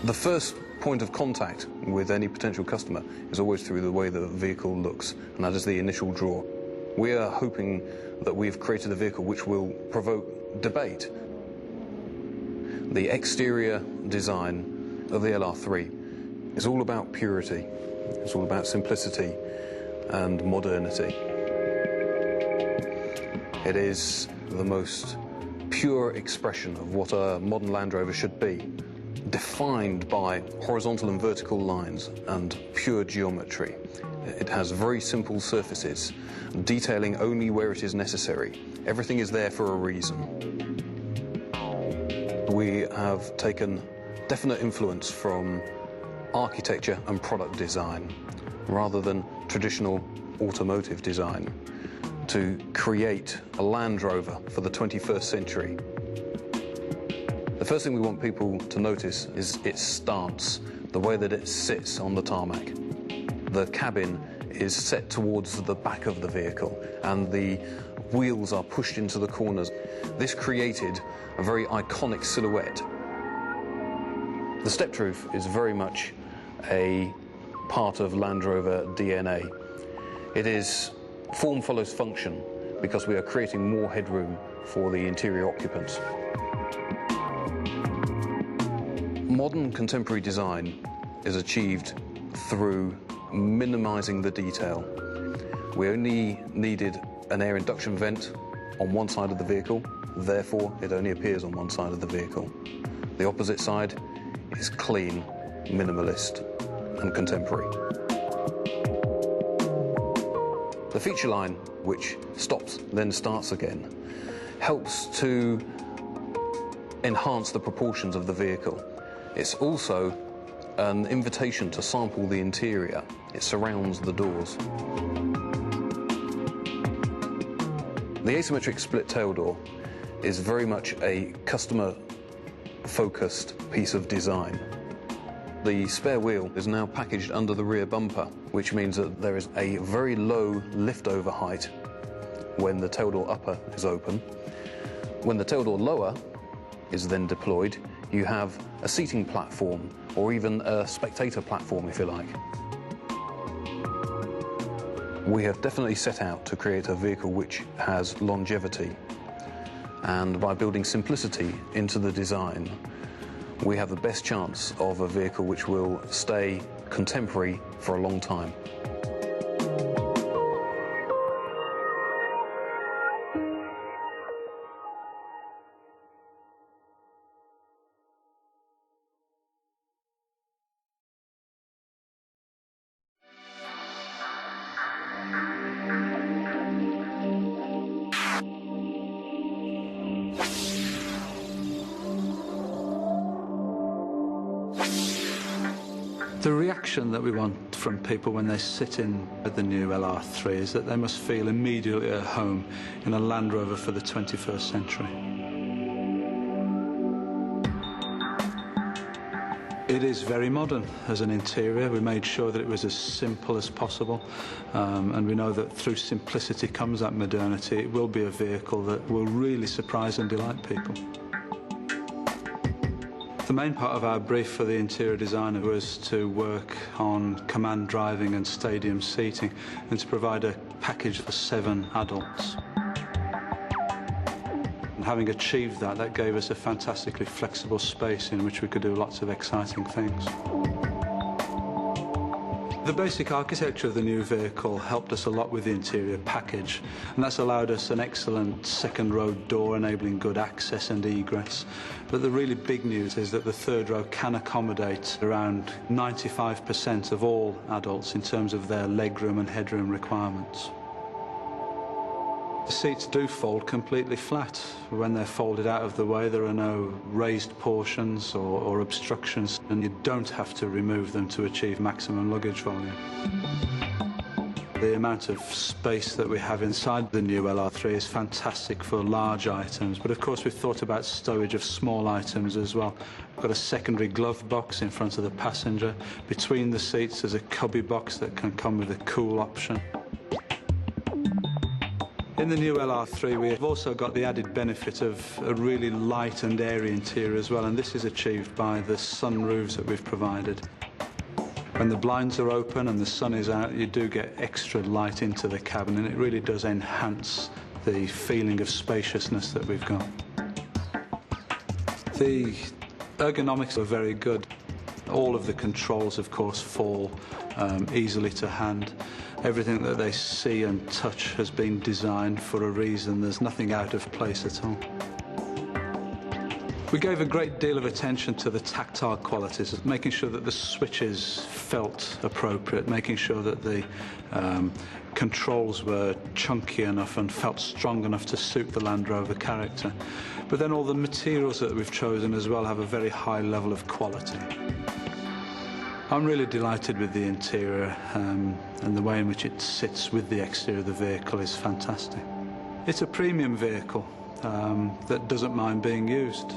The first point of contact with any potential customer is always through the way the vehicle looks, and that is the initial draw. We are hoping that we've created a vehicle which will provoke debate. The exterior design of the LR3 is all about purity, it's all about simplicity and modernity. It is the most pure expression of what a modern Land Rover should be, defined by horizontal and vertical lines and pure geometry. It has very simple surfaces, detailing only where it is necessary. Everything is there for a reason. We have taken definite influence from architecture and product design, rather than traditional automotive design, to create a Land Rover for the 21st century. The first thing we want people to notice is its stance, the way that it sits on the tarmac. The cabin is set towards the back of the vehicle and the wheels are pushed into the corners. This created a very iconic silhouette. The stepped roof is very much a part of Land Rover DNA. It is form follows function because we are creating more headroom for the interior occupants. Modern contemporary design is achieved through minimizing the detail. We only needed an air induction vent on one side of the vehicle, therefore it only appears on one side of the vehicle. The opposite side is clean, minimalist and contemporary. The feature line, which stops then starts again, helps to enhance the proportions of the vehicle. It's also an invitation to sample the interior. It surrounds the doors. The asymmetric split tail door is very much a customer-focused piece of design. The spare wheel is now packaged under the rear bumper, which means that there is a very low lift-over height when the tail door upper is open. When the tail door lower is then deployed, you have a seating platform, or even a spectator platform, if you like. We have definitely set out to create a vehicle which has longevity, and by building simplicity into the design, we have the best chance of a vehicle which will stay contemporary for a long time. The reaction that we want from people when they sit in the new LR3 is that they must feel immediately at home in a Land Rover for the 21st century. It is very modern as an interior. We made sure that it was as simple as possible, and we know that through simplicity comes that modernity. It will be a vehicle that will really surprise and delight people. The main part of our brief for the interior designer was to work on command driving and stadium seating and to provide a package for 7 adults. And having achieved that, that gave us a fantastically flexible space in which we could do lots of exciting things. The basic architecture of the new vehicle helped us a lot with the interior package, and that's allowed us an excellent second row door enabling good access and egress. But the really big news is that the third row can accommodate around 95% of all adults in terms of their legroom and headroom requirements. The seats do fold completely flat. When they're folded out of the way, there are no raised portions or obstructions, and you don't have to remove them to achieve maximum luggage volume. The amount of space that we have inside the new LR3 is fantastic for large items, but of course we've thought about stowage of small items as well. We've got a secondary glove box in front of the passenger. Between the seats there's a cubby box that can come with a cool option. In the new LR3 we've also got the added benefit of a really light and airy interior as well, and this is achieved by the sunroofs that we've provided. When the blinds are open and the sun is out, you do get extra light into the cabin, and it really does enhance the feeling of spaciousness that we've got. The ergonomics are very good. All of the controls, of course, fall easily to hand. Everything that they see and touch has been designed for a reason. There's nothing out of place at all. We gave a great deal of attention to the tactile qualities, making sure that the switches felt appropriate, making sure that the controls were chunky enough and felt strong enough to suit the Land Rover character. But then all the materials that we've chosen as well have a very high level of quality. I'm really delighted with the interior, and the way in which it sits with the exterior of the vehicle is fantastic. It's a premium vehicle that doesn't mind being used.